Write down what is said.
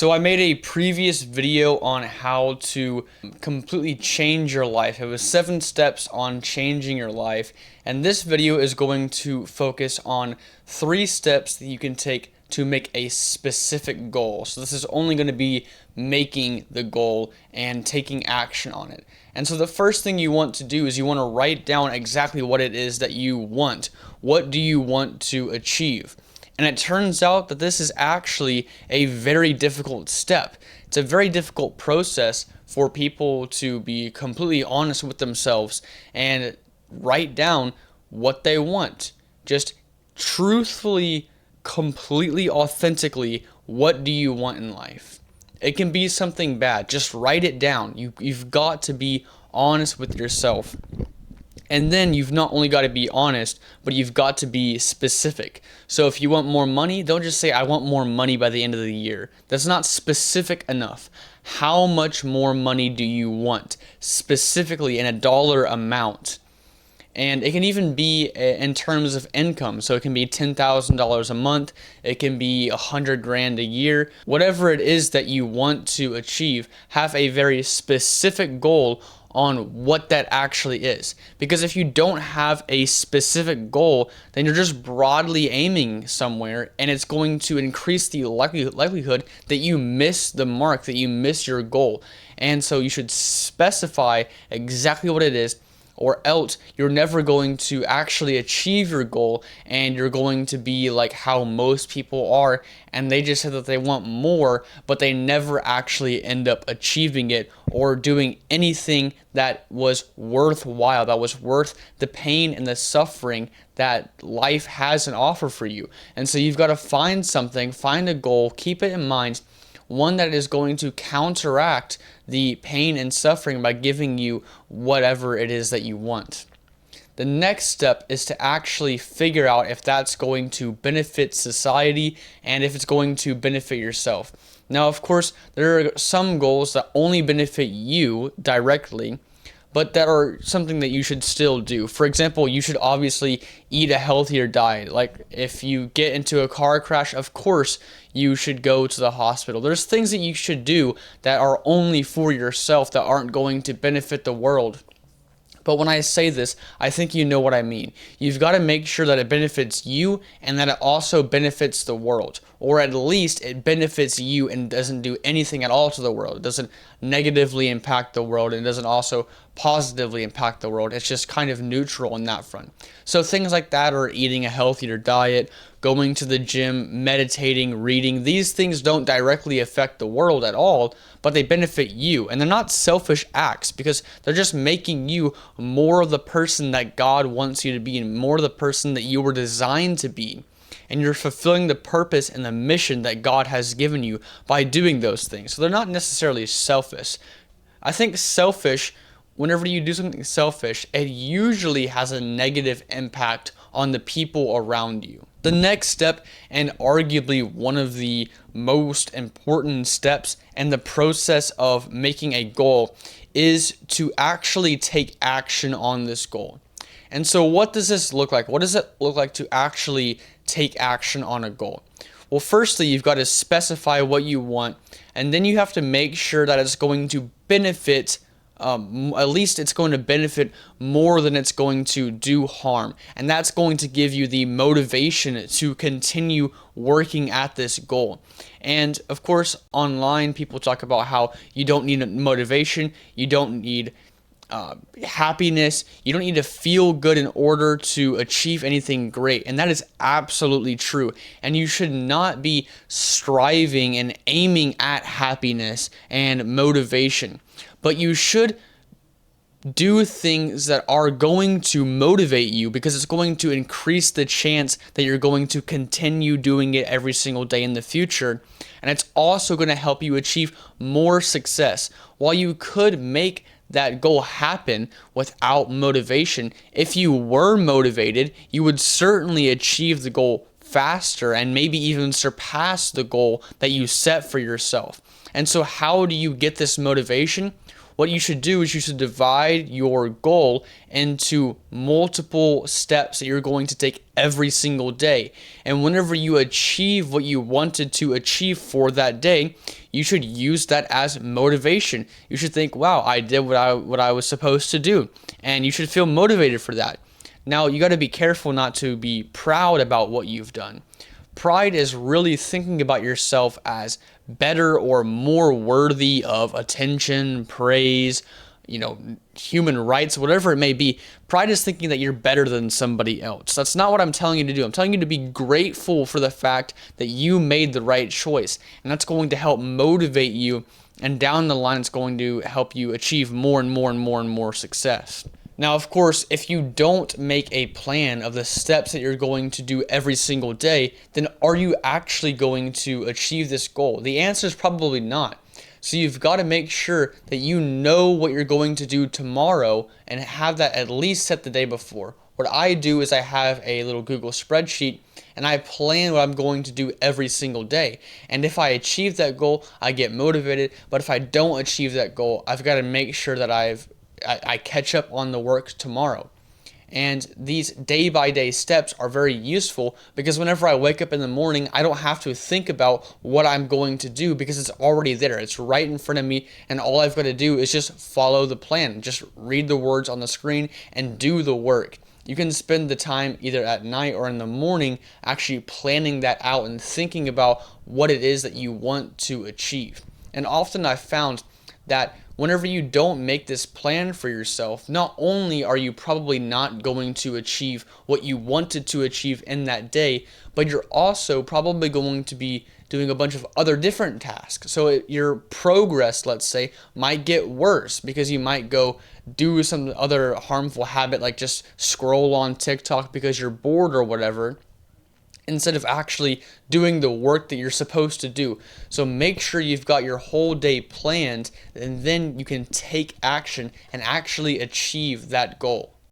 So I made a previous video on how to completely change your life. It was 7 steps on changing your life. And this video is going to focus on 3 steps that you can take to make a specific goal. So this is only going to be making the goal and taking action on it. And so the first thing you want to do is you want to write down exactly what it is that you want. What do you want to achieve? And it turns out that this is actually a very difficult step. It's a very difficult process for people to be completely honest with themselves and write down what they want. Just truthfully, completely authentically, what do you want in life? It can be something bad. Just write it down. You've got to be honest with yourself. And then you've not only got to be honest, but you've got to be specific. So if you want more money, don't just say, I want more money by the end of the year. That's not specific enough. How much more money do you want? Specifically in a dollar amount. And it can even be in terms of income. So it can be $10,000 a month. It can be $100,000 a year. Whatever it is that you want to achieve, have a very specific goal on what that actually is. Because if you don't have a specific goal, then you're just broadly aiming somewhere, and it's going to increase the likelihood that you miss the mark, that you miss your goal. And so you should specify exactly what it is, or else you're never going to actually achieve your goal, and you're going to be like how most people are, and they just said that they want more, but they never actually end up achieving it or doing anything that was worthwhile, that was worth the pain and the suffering that life has an offer for you. And so you've got to find something, find a goal, keep it in mind, one that is going to counteract the pain and suffering by giving you whatever it is that you want. The next step is to actually figure out if that's going to benefit society and if it's going to benefit yourself. Now, of course, there are some goals that only benefit you directly, but that are something that you should still do. For example, you should obviously eat a healthier diet. Like if you get into a car crash, of course you should go to the hospital. There's things that you should do that are only for yourself, that aren't going to benefit the world. But when I say this, I think you know what I mean. You've got to make sure that it benefits you and that it also benefits the world. Or at least it benefits you and doesn't do anything at all to the world. It doesn't negatively impact the world, and it doesn't also positively impact the world. It's just kind of neutral in that front. So things like that are eating a healthier diet, going to the gym, meditating, reading. These things don't directly affect the world at all, but they benefit you. And they're not selfish acts, because they're just making you more of the person that God wants you to be and more of the person that you were designed to be. And you're fulfilling the purpose and the mission that God has given you by doing those things. So they're not necessarily selfish. I think selfish, whenever you do something selfish, it usually has a negative impact on the people around you. The next step, and arguably one of the most important steps in the process of making a goal, is to actually take action on this goal. And so what does this look like? What does it look like to actually take action on a goal? Well, firstly, you've got to specify what you want, and then you have to make sure that it's going to benefit, at least it's going to benefit more than it's going to do harm. And that's going to give you the motivation to continue working at this goal. And of course, online, people talk about how you don't need motivation, you don't need happiness, you don't need to feel good in order to achieve anything great. And that is absolutely true. And you should not be striving and aiming at happiness and motivation, but you should do things that are going to motivate you, because it's going to increase the chance that you're going to continue doing it every single day in the future. And it's also going to help you achieve more success. While you could make that goal happen without motivation, if you were motivated, you would certainly achieve the goal faster and maybe even surpass the goal that you set for yourself. And so how do you get this motivation? what you should do is you should divide your goal into multiple steps that you're going to take every single day. And whenever you achieve what you wanted to achieve for that day, you should use that as motivation. You should think, wow, I did what I was supposed to do. And you should feel motivated for that. Now, you got to be careful not to be proud about what you've done. Pride is really thinking about yourself as better or more worthy of attention, praise, human rights, whatever it may be. Pride is thinking that you're better than somebody else. That's not what I'm telling you to do. I'm telling you to be grateful for the fact that you made the right choice. And that's going to help motivate you. And down the line, it's going to help you achieve more and more and more and more success. Now, of course, if you don't make a plan of the steps that you're going to do every single day, then are you actually going to achieve this goal? The answer is probably not. So you've got to make sure that you know what you're going to do tomorrow and have that at least set the day before. What I do is I have a little Google spreadsheet and I plan what I'm going to do every single day. And if I achieve that goal, I get motivated. But if I don't achieve that goal, I've got to make sure that I catch up on the work tomorrow. And these day-by-day steps are very useful because whenever I wake up in the morning, I don't have to think about what I'm going to do because it's already there. It's right in front of me, and all I've got to do is just follow the plan. Just read the words on the screen and do the work. You can spend the time either at night or in the morning actually planning that out and thinking about what it is that you want to achieve. And often I've found that whenever you don't make this plan for yourself, not only are you probably not going to achieve what you wanted to achieve in that day, but you're also probably going to be doing a bunch of other different tasks. So your progress, let's say, might get worse because you might go do some other harmful habit like just scroll on TikTok because you're bored or whatever, instead of actually doing the work that you're supposed to do. So make sure you've got your whole day planned, and then you can take action and actually achieve that goal.